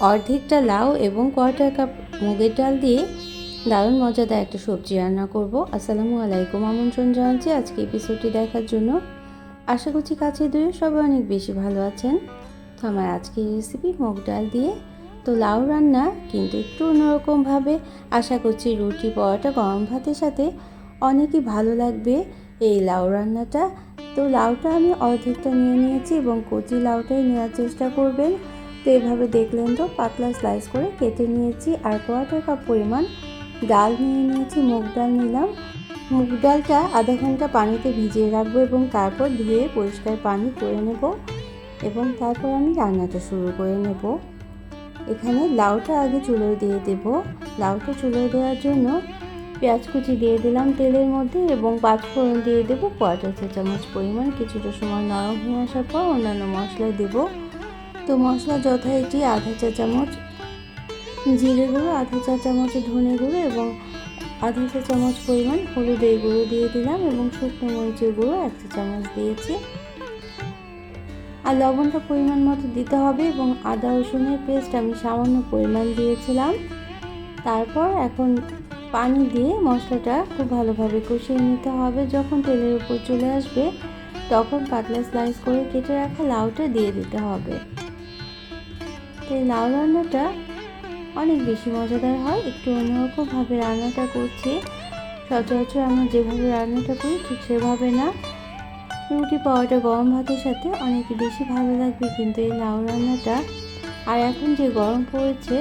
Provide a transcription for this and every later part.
অর্ধেকটা লাউ এবং কোয়ার্টার কাপ মুগের ডাল দিয়ে দারুণ মজাদার একটা সবজি রান্না করব। আসসালামু আলাইকুম, আমন্ত্রণ জানাচ্ছি আজকে এপিসোডটি দেখার জন্য। আশা করছি কাছে দূরে সবাই অনেক বেশি ভালো আছেন। তো আমার আজকের রেসিপি মুগ ডাল দিয়ে তো লাউ রান্না, কিন্তু একটু অন্যরকমভাবে। আশা করছি রুটি, পরোটা, গরম ভাতের সাথে অনেকই ভালো লাগবে এই লাউ রান্নাটা। তো লাউটা আমি অর্ধেকটা নিয়ে নিয়েছি এবং কচি লাউটাই নেওয়ার চেষ্টা করবেন। তো এইভাবে দেখলেন তো পাতলা স্লাইস করে কেটে নিয়েছি। আর কোয়ার্টার কাপ পরিমাণ ডাল নিয়ে নিয়েছি, মুগ ডাল নিলাম। মুগ ডালটা আধা ঘন্টা পানিতে ভিজিয়ে রাখবো এবং তারপর ধুয়ে পরিষ্কার পানি করে নেব এবং তারপর আমি রান্নাটা শুরু করে নেব। এখানে লাউটা আগে চুলোয় দিয়ে দেব। লাউটা চুলোয় দেওয়ার জন্য পেঁয়াজ কুচি দিয়ে দিলাম তেলের মধ্যে এবং পাঁচফোড়ন দিয়ে দেবো কোয়ার্টার চা চামচ পরিমাণ। কিছুটা সময় নরম হয়ে আসার পর অন্যান্য মশলা দেব। তো মশলা যথারীতি আধা চা চামচ জিরে গুঁড়ো, আধা চা চামচ ধনে গুঁড়ো এবং আধা চা চামচ পরিমাণ হলুদের গুঁড়ো দিয়ে দিলাম এবং শুকনো মরিচের গুঁড়ো 1 চা চামচ দিয়েছি। আর লবণটা পরিমাণ মতো দিতে হবে এবং আদা রসুনের পেস্ট আমি সামান্য পরিমাণ দিয়েছিলাম। তারপর এখন পানি দিয়ে মশলাটা খুব ভালোভাবে কষিয়ে নিতে হবে। যখন তেলের উপর চলে আসবে তখন পাতলা স্লাইস করে কেটে রাখা লাউটা দিয়ে দিতে হবে। তো এই লাউ রান্নাটা অনেক বেশি মজাদার হয়। একটু অন্যরকমভাবে রান্নাটা করছি। সচরাচর আমরা যেভাবে রান্নাটা করি ঠিক সেভাবে না। রুটি, পরোটা, গরম ভাতের সাথে অনেক বেশি ভালো লাগবে কিন্তু এই লাউ রান্নাটা। আর এখন যে গরম পড়েছে,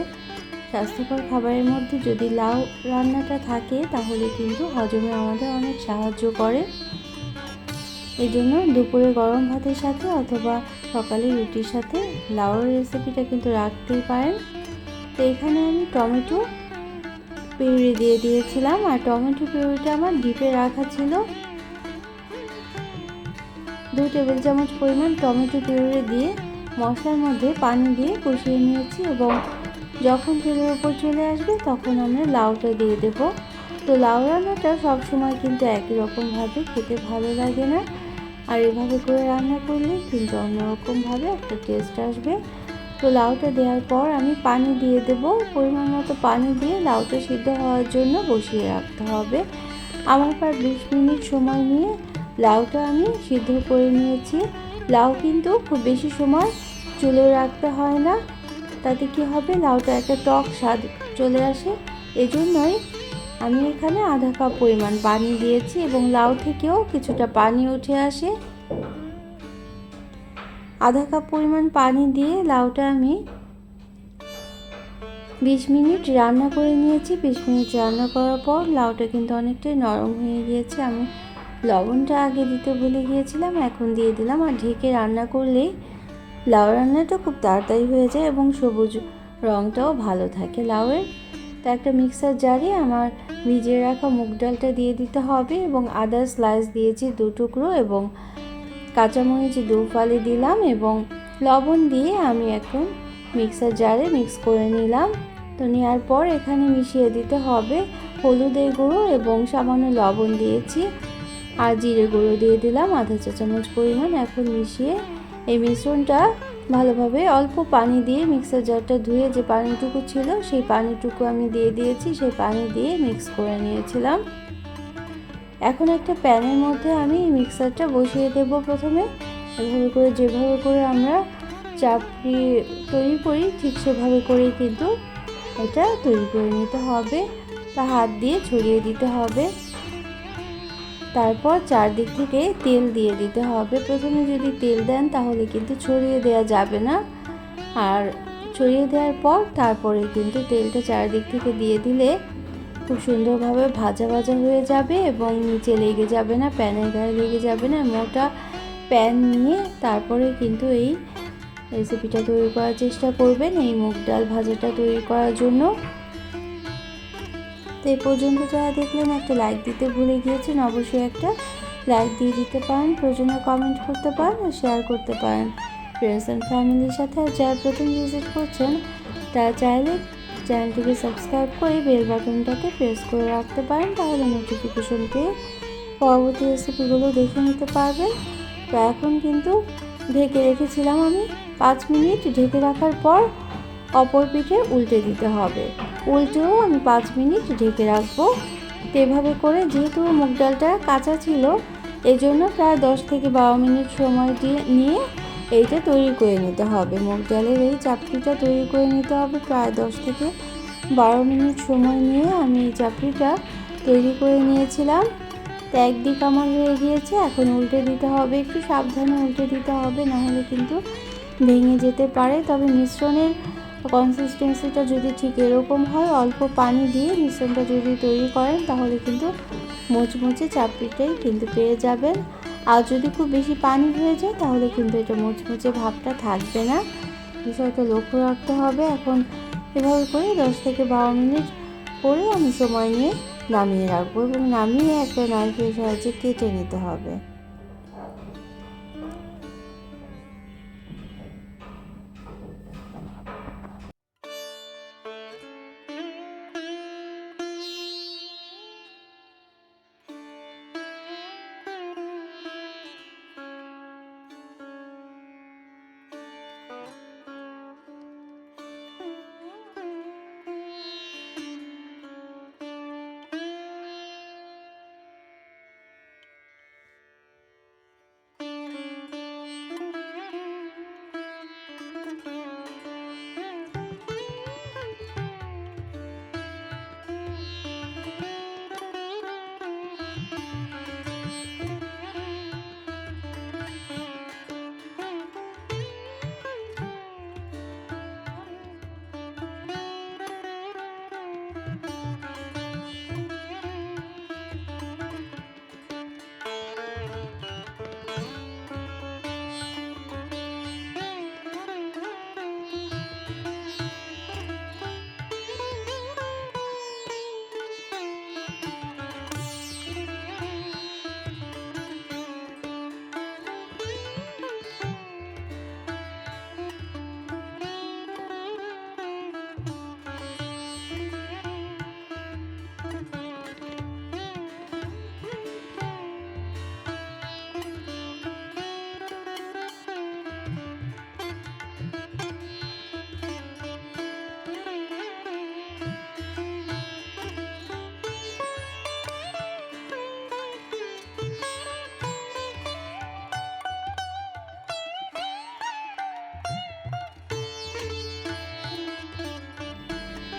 স্বাস্থ্যকর খাবারের মধ্যে যদি লাউ রান্নাটা থাকে তাহলে কিন্তু হজমে আমাদের অনেক সাহায্য করে। এই জন্য দুপুরে গরম ভাতের সাথে অথবা সকালে রুটির সাথে লাউয়ের রেসিপিটা কিন্তু রাখতেই পারেন। তো এখানে আমি টমেটো পিউরি দিয়ে দিয়েছিলাম। আর টমেটো পিউরিটা আমার ডিপে রাখা ছিল। 2 টেবিল চামচ পরিমাণ টমেটো পিউরি দিয়ে মশলার মধ্যে পানি দিয়ে কষিয়ে নিয়েছি এবং যখন তেলের উপর চলে আসবে তখন আমরা লাউটা দিয়ে দেব। তো লাউ রান্নাটা সবসময় কিন্তু একই রকমভাবে খেতে ভালো লাগে না, আর এভাবে করে রান্না করলে কিন্তু অন্যরকমভাবে একটা টেস্ট আসবে। তো লাউটা দেওয়ার পর আমি পানি দিয়ে দেব। পরিমাণ মতো পানি দিয়ে লাউটা সিদ্ধ হওয়ার জন্য বসিয়ে রাখতে হবে। আমার প্রায় 20 মিনিট সময় নিয়ে লাউটা আমি সিদ্ধ করে নিয়েছি। লাউ কিন্তু খুব বেশি সময় চুলোয় রাখতে হয় না, তাতে কি হবে লাউটা একটা টক স্বাদ চলে আসে। এজন্যই আমি এখানে আধা কাপ পরিমাণ পানি দিয়েছি এবং লাউ থেকেও কিছুটা পানি উঠে আসে। আধা কাপ পরিমাণ পানি দিয়ে লাউটা আমি 20 মিনিট রান্না করে নিয়েছি। 20 মিনিট রান্না করার পর লাউটা কিন্তু অনেকটাই নরম হয়ে গিয়েছে। আমি লবণটা আগে দিতে ভুলে গিয়েছিলাম, এখন দিয়ে দিলাম। আর ঢেকে রান্না করলে লাউ রান্নাটা খুব তাড়াতাড়ি হয়ে যায় এবং সবুজ রঙটাও ভালো থাকে লাউয়ের। তো একটা মিক্সার জারে আমার ভিজিয়ে রাখা মুগ ডালটা দিয়ে দিতে হবে এবং আদা স্লাইস দিয়েছি 2 টুকরো এবং কাঁচামরিচ 2 ফালি দিলাম এবং লবণ দিয়ে আমি এখন মিক্সার জারে মিক্স করে নিলাম। তো নেওয়ার পর এখানে মিশিয়ে দিতে হবে হলুদের গুঁড়ো এবং সামান্য লবণ দিয়েছি আর জিরে গুঁড়ো দিয়ে দিলাম আধা চা চামচ পরিমাণ। এখন মিশিয়ে এই মিশ্রণটা ভালোভাবে অল্প পানি দিয়ে মিক্সার জারটা ধুয়ে যে পানিটুকু ছিল সেই পানিটুকু আমি দিয়ে দিয়েছি। সেই পানি দিয়ে মিক্স করে নিয়েছিলাম। এখন একটা প্যানের মধ্যে আমি মিক্সারটা বসিয়ে দেব। প্রথমে এভাবে করে যেভাবে করে আমরা চাপড়ি তৈরি করি ঠিক সেভাবে করেই কিন্তু এটা তৈরি করে নিতে হবে। তা হাত দিয়ে ছড়িয়ে দিতে হবে। তারপর চারদিক থেকে তেল দিয়ে দিতে হবে। প্রথমে যদি তেল দেন তাহলে কিন্তু ছড়িয়ে দেওয়া যাবে না, আর ছড়িয়ে দেওয়ার পর তারপরে কিন্তু তেলটা চারদিক থেকে দিয়ে দিলে খুব সুন্দরভাবে ভাজা ভাজা হয়ে যাবে এবং নিচে লেগে যাবে না, প্যানের গায়ে লেগে যাবে না। মোটা প্যান নিয়ে তারপরে কিন্তু এই রেসিপিটা তৈরি করার চেষ্টা করবেন, এই মুগ ডাল ভাজাটা তৈরি করার জন্য। তো এই পর্যন্ত যারা দেখলেন একটা লাইক দিতে ভুলে গিয়েছেন, অবশ্যই একটা লাইক দিয়ে দিতে পারেন। প্রয়োজনে কমেন্ট করতে পারেন আর শেয়ার করতে পারেন ফ্রেন্ডস অ্যান্ড ফ্যামিলির সাথে। আর যারা প্রথম ভিজিট করছেন তারা চাইলে চ্যানেলটিকে সাবস্ক্রাইব করে বেল বাটনটাকে প্রেস করে রাখতে পারেন, তাহলে নোটিফিকেশন পেয়ে পরবর্তী রেসিপিগুলো দেখে নিতে পারবেন। তো এখন কিন্তু ঢেকে রেখেছিলাম আমি 5 মিনিট। ঢেকে রাখার পর অপর পিঠে উল্টে দিতে হবে। উল্টেও আমি 5 মিনিট ঢেকে রাখবো। তো এভাবে করে, যেহেতু মুগ ডালটা কাঁচা ছিল, এই জন্য প্রায় 10 থেকে 12 মিনিট সময় নিয়ে এইটা তৈরি করে নিতে হবে। মুগ ডালের এই চাপড়িটা তৈরি করে নিতে হবে প্রায় 10 থেকে 12 মিনিট সময় নিয়ে আমি এই চাপড়িটা তৈরি করে নিয়েছিলাম। তো একদিক আমার হয়ে গিয়েছে, এখন উল্টে দিতে হবে। একটু সাবধানে উল্টে দিতে হবে, নাহলে কিন্তু ভেঙে যেতে পারে। তবে মিশ্রণের কনসিস্টেন্সিটা যদি ঠিক এরকম হয়, অল্প পানি দিয়ে মিশ্রণটা যদি তৈরি করেন, তাহলে কিন্তু মুচমুচে চাপড়িটাই কিন্তু পেয়ে যাবেন। আর যদি খুব বেশি পানি হয়ে যায়, তাহলে কিন্তু এটা মুচমুচে ভাবটা থাকবে না। বিষয়টা লক্ষ্য রাখতে হবে। এখন এভাবে করে 10 থেকে 12 মিনিট পরে আমি সময় নিয়ে নামিয়ে রাখবো, এবং নামিয়ে একটা নাইফের সাহায্যে কেটে নিতে হবে।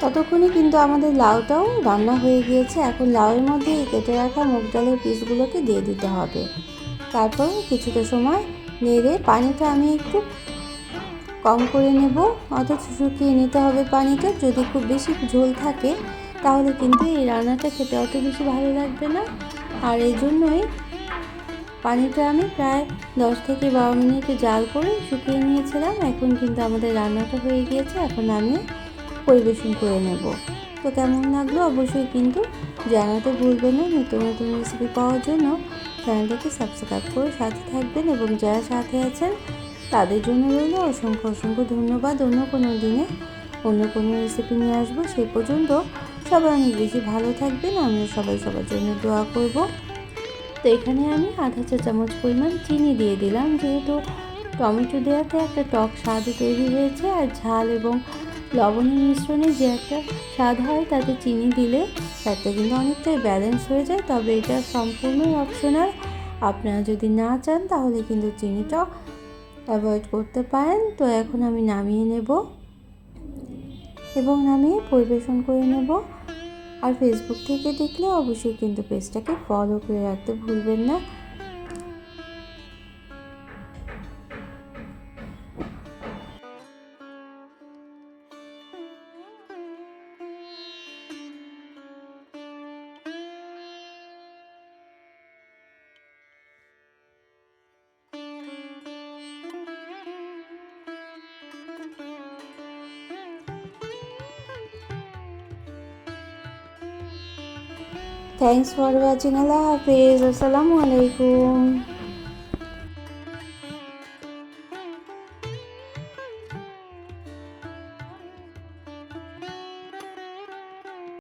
ততক্ষণে কিন্তু আমাদের লাউটাও রান্না হয়ে গিয়েছে। এখন লাউয়ের মধ্যে এই কেটে রাখা মুগ ডালের পিসগুলোকে দিয়ে দিতে হবে। তারপর কিছুটা সময় নেড়ে, পানিটা আমি একটু কম করে নেব, অথচ শুকিয়ে নিতে হবে পানিটা। যদি খুব বেশি ঝোল থাকে, তাহলে কিন্তু এই রান্নাটা খেতে অত বেশি ভালো লাগবে না। আর এই জন্যই পানিটা আমি প্রায় 10 থেকে 12 মিনিট জাল করে শুকিয়ে নিয়েছিলাম। এখন কিন্তু আমাদের রান্নাটা হয়ে গিয়েছে। এখন আমি পরিবেশন করে নেব। তো কেমন লাগলো অবশ্যই কিন্তু জানাতে ভুলবেন না। নিত্য নতুন রেসিপি পাওয়ার জন্য চ্যানেলটাকে সাবস্ক্রাইব করে সাথে থাকবেন, এবং যারা সাথে আছেন তাদের জন্য রইল অসংখ্য অসংখ্য ধন্যবাদ। অন্য কোনো দিনে অন্য কোনো রেসিপি নিয়ে আসবো। সেই পর্যন্ত সবাই অনেক বেশি ভালো থাকবেন। আমরা সবাই সবার জন্য দোয়া করব। তো এখানে আমি আধা চা চামচ পরিমাণ চিনি দিয়ে দিলাম, যেহেতু টমেটো দেওয়াতে একটা টক স্বাদ তৈরি হয়েছে। আর ঝাল এবং লবণের মিশ্রণে যে একটা স্বাদ হয়, তাতে চিনি দিলে স্বাদটা কিন্তু অনেকটাই ব্যালেন্স হয়ে যায়। তবে এটা সম্পূর্ণই অপশনাল। আপনারা যদি না চান, তাহলে কিন্তু চিনিটা অ্যাভয়েড করতে পারেন। তো এখন আমি নামিয়ে নেব, এবং নামিয়ে পরিবেশন করে নেব। আর ফেসবুক থেকে দেখলে অবশ্যই কিন্তু পেজটাকে ফলো করে রাখতে ভুলবেন না। Thanks for watching. আল্লাহ হাফেজ। আসসালামু আলাইকুম।